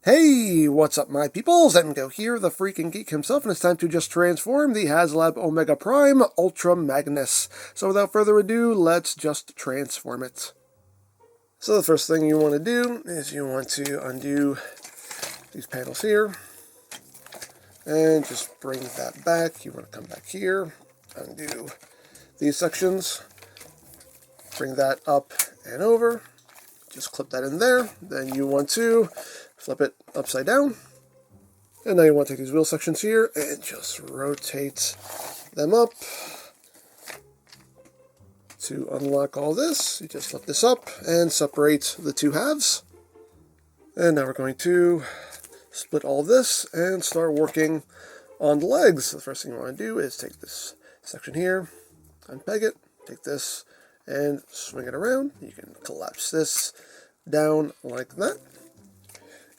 Hey, what's up my peoples? Go here, the freaking geek himself, and it's time to just transform the Haslab Omega Prime Ultra Magnus. So without further ado, let's just transform it. So the first thing you want to do is you want to undo these panels here, and just bring that back. You want to come back here, undo these sections, bring that up and over, just clip that in there. Then you want to flip it upside down. And now you want to take these wheel sections here and just rotate them up. To unlock all this, you just flip this up and separate the two halves. And now we're going to split all this and start working on the legs. The first thing you want to do is take this section here, unpeg it, take this and swing it around. You can collapse this down like that.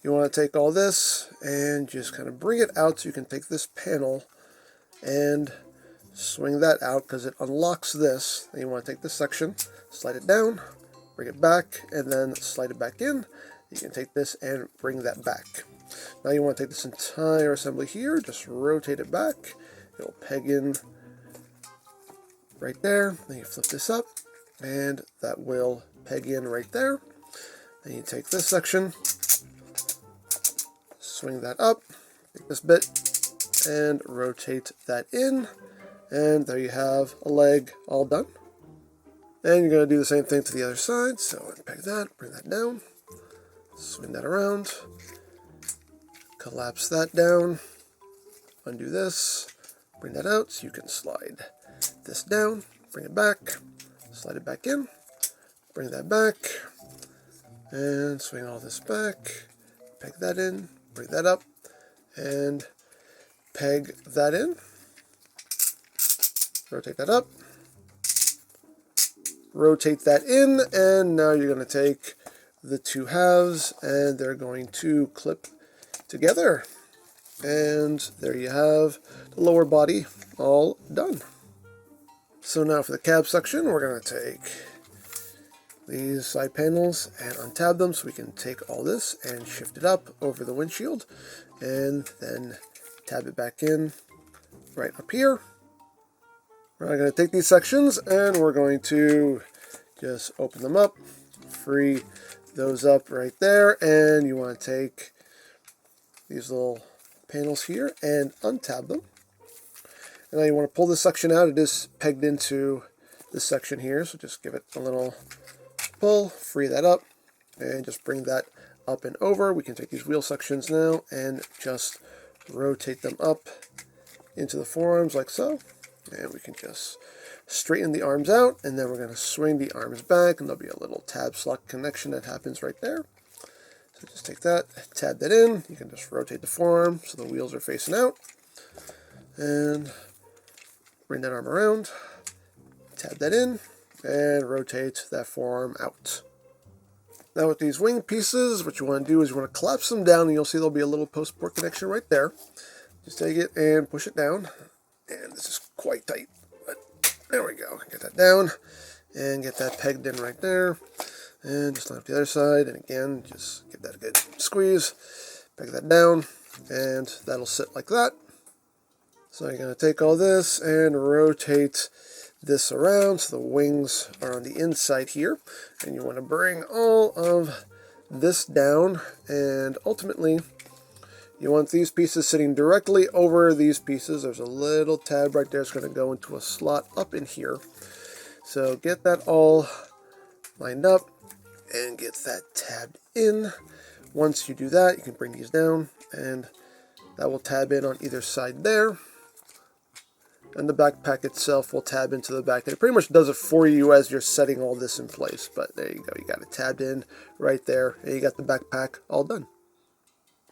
You want to take all this and just kind of bring it out so you can take this panel and swing that out because it unlocks this. Then you want to take this section, slide it down, bring it back, and then slide it back in. You can take this and bring that back. Now you want to take this entire assembly here, just rotate it back. It'll peg in right there. Then you flip this up, and that will peg in right there. Then you take this section, swing that up, take this bit, and rotate that in, and there you have a leg all done. And you're going to do the same thing to the other side, so unpeg that, bring that down, swing that around, collapse that down, undo this, bring that out so you can slide this down, bring it back, slide it back in, bring that back, and swing all this back, peg that in, bring that up, and peg that in. Rotate that up. Rotate that in, and now you're going to take the two halves, and they're going to clip together. And there you have the lower body all done. So now for the cab section, we're going to take these side panels and untab them so we can take all this and shift it up over the windshield and then tab it back in right up here. We're going to take these sections and we're going to just open them up, free those up right there, and you want to take these little panels here and untab them. And now you want to pull this section out. It is pegged into this section here, so just give it a little pull, free that up, and just bring that up and over. We can take these wheel sections now and just rotate them up into the forearms like so. And we can just straighten the arms out, and then we're going to swing the arms back, and there'll be a little tab slot connection that happens right there. So just take that, tab that in. You can just rotate the forearm so the wheels are facing out. And bring that arm around, tab that in, and rotate that forearm out. Now with these wing pieces, what you want to do is you want to collapse them down, and you'll see there'll be a little post-port connection right there. Just take it and push it down. And this is quite tight, but there we go. Get that down and get that pegged in right there. And just line up the other side, and again, just give that a good squeeze. Peg that down, and that'll sit like that. So you're going to take all this and rotate this around so the wings are on the inside here. And you want to bring all of this down, and ultimately you want these pieces sitting directly over these pieces. There's a little tab right there. It's going to go into a slot up in here. So get that all lined up and get that tabbed in. Once you do that, you can bring these down, and that will tab in on either side there. And the backpack itself will tab into the back. And it pretty much does it for you as you're setting all this in place. But there you go. You got it tabbed in right there, and you got the backpack all done.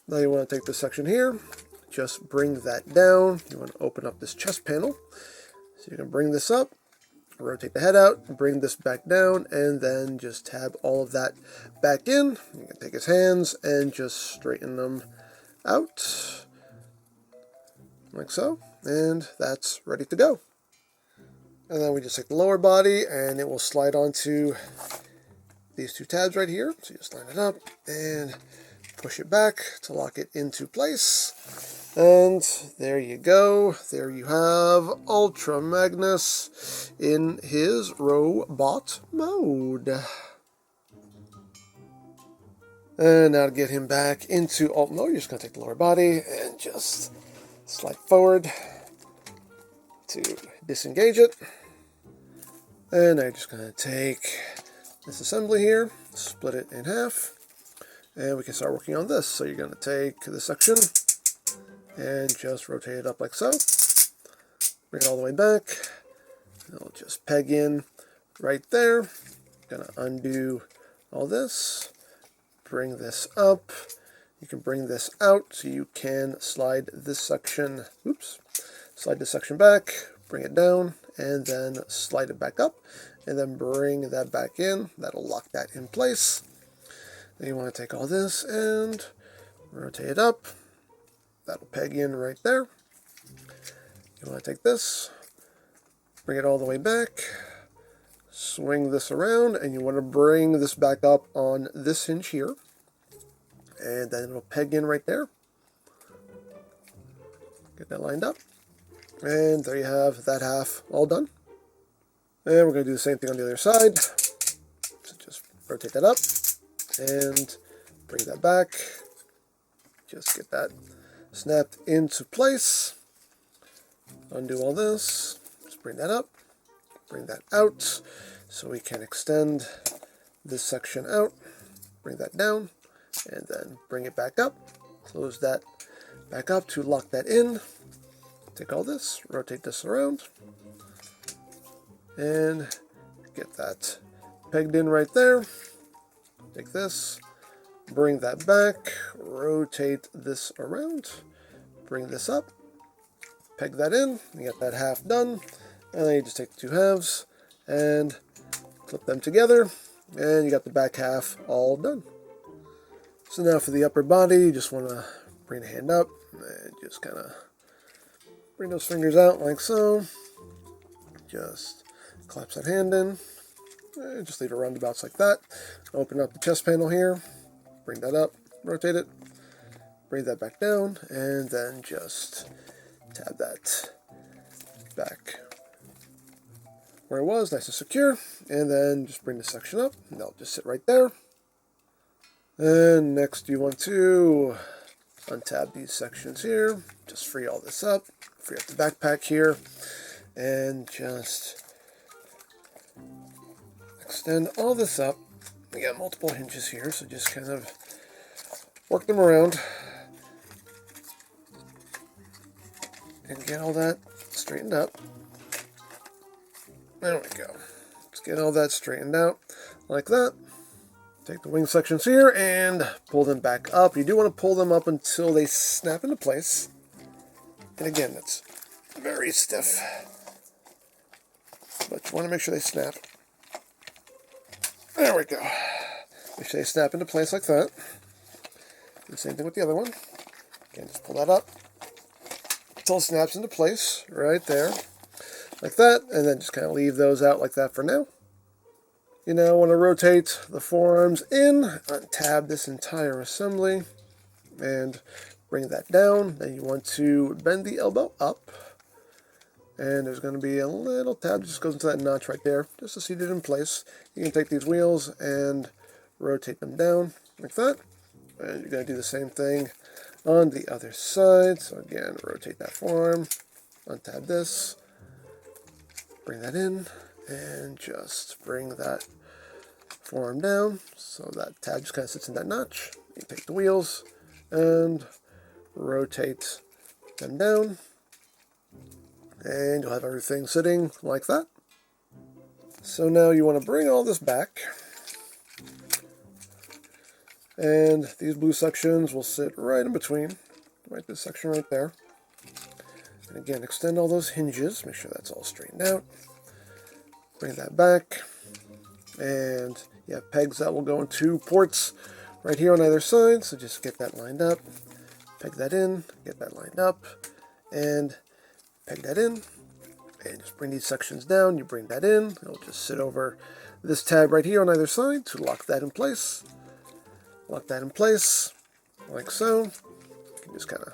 Now you want to take this section here, just bring that down. You want to open up this chest panel. So you can bring this up, rotate the head out, bring this back down, and then just tab all of that back in. You can take his hands and just straighten them out, like so, and that's ready to go. And then we just take the lower body, and it will slide onto these two tabs right here. So you just line it up and push it back to lock it into place. And there you go. There you have Ultra Magnus in his robot mode. And now to get him back into alt mode, you're just going to take the lower body and just slide forward to disengage it. And now you're just going to take this assembly here, split it in half, and we can start working on this. So you're going to take this section and just rotate it up like so. Bring it all the way back. It'll just peg in right there. Going to undo all this. Bring this up. You can bring this out so you can slide this section, slide this section back, bring it down, and then slide it back up, and then bring that back in. That'll lock that in place. Then you want to take all this and rotate it up. That'll peg in right there. You want to take this, bring it all the way back, swing this around, and you want to bring this back up on this hinge here. And then it'll peg in right there. Get that lined up. And there you have that half all done. And we're going to do the same thing on the other side. So just rotate that up and bring that back. Just get that snapped into place. Undo all this. Just bring that up. Bring that out so we can extend this section out. Bring that down and then bring it back up. Close that back up to lock that in. Take all this, rotate this around, and get that pegged in right there. Take this, bring that back, rotate this around, bring this up, peg that in, you get that half done, and then you just take the two halves and clip them together, and you got the back half all done. So now for the upper body, you just want to bring the hand up and just kind of bring those fingers out like so. Just collapse that hand in. And just leave it roundabouts like that. Open up the chest panel here. Bring that up. Rotate it. Bring that back down. And then just tab that back where it was. Nice and secure. And then just bring the section up. And that'll just sit right there. And next you want to untab these sections here. Just free all this up. Free up the backpack here, and just extend all this up. We got multiple hinges here, so just kind of work them around and get all that straightened up. There we go. Let's get all that straightened out like that. Take the wing sections here and pull them back up. You do want to pull them up until they snap into place. And again, that's very stiff, but you want to make sure they snap. There we go. Make sure they snap into place like that. Do the same thing with the other one. Again, just pull that up until it snaps into place right there, like that, and then just kind of leave those out like that for now. You now want to rotate the forearms in, untab this entire assembly, and bring that down. Then you want to bend the elbow up, and there's going to be a little tab that just goes into that notch right there, just to seat it in place. You can take these wheels and rotate them down like that, and you're going to do the same thing on the other side. So again, rotate that forearm, untab this, bring that in, and just bring that forearm down so that tab just kind of sits in that notch. You take the wheels and rotate them down, and you'll have everything sitting like that. So now you want to bring all this back, and these blue sections will sit right in between, right this section right there. And again, extend all those hinges, make sure that's all straightened out. Bring that back, and you have pegs that will go into ports right here on either side, so just get that lined up. Peg that in, get that lined up, and peg that in, and just bring these sections down. You bring that in, it'll just sit over this tab right here on either side to lock that in place. Lock that in place, like so. You can just kind of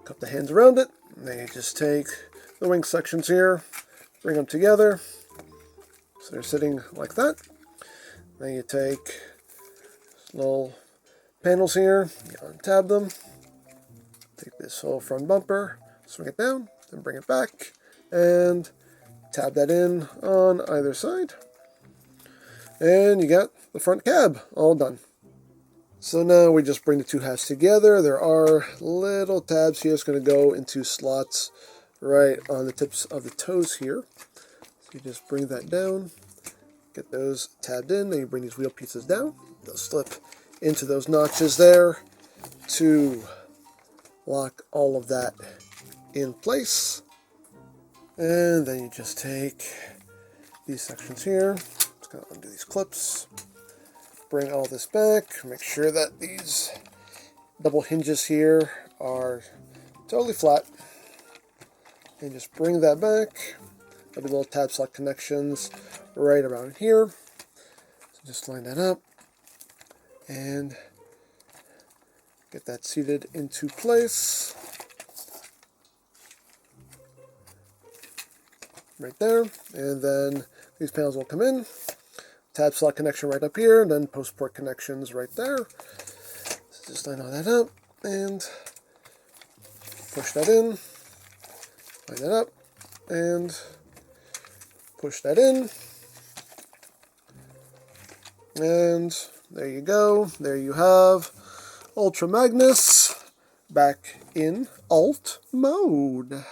cup the hands around it, and then you just take the wing sections here, bring them together, so they're sitting like that. Then you take little panels here, you untab them, take this whole front bumper, swing it down, then bring it back, and tab that in on either side. And you got the front cab all done. So now we just bring the two halves together. There are little tabs here. It's going to go into slots right on the tips of the toes here. So you just bring that down, get those tabbed in, then you bring these wheel pieces down. They'll slip into those notches there to lock all of that in place. And then you just take these sections here. Just going to undo these clips. Bring all this back, make sure that these double hinges here are totally flat, and just bring that back. There'll be little tab slot connections right around here, so just line that up and get that seated into place right there, and then these panels will come in. Tab slot connection right up here, and then post port connections right there. So just line all that up and push that in, line that up, and push that in. And there you go. There you have Ultra Magnus back in alt mode.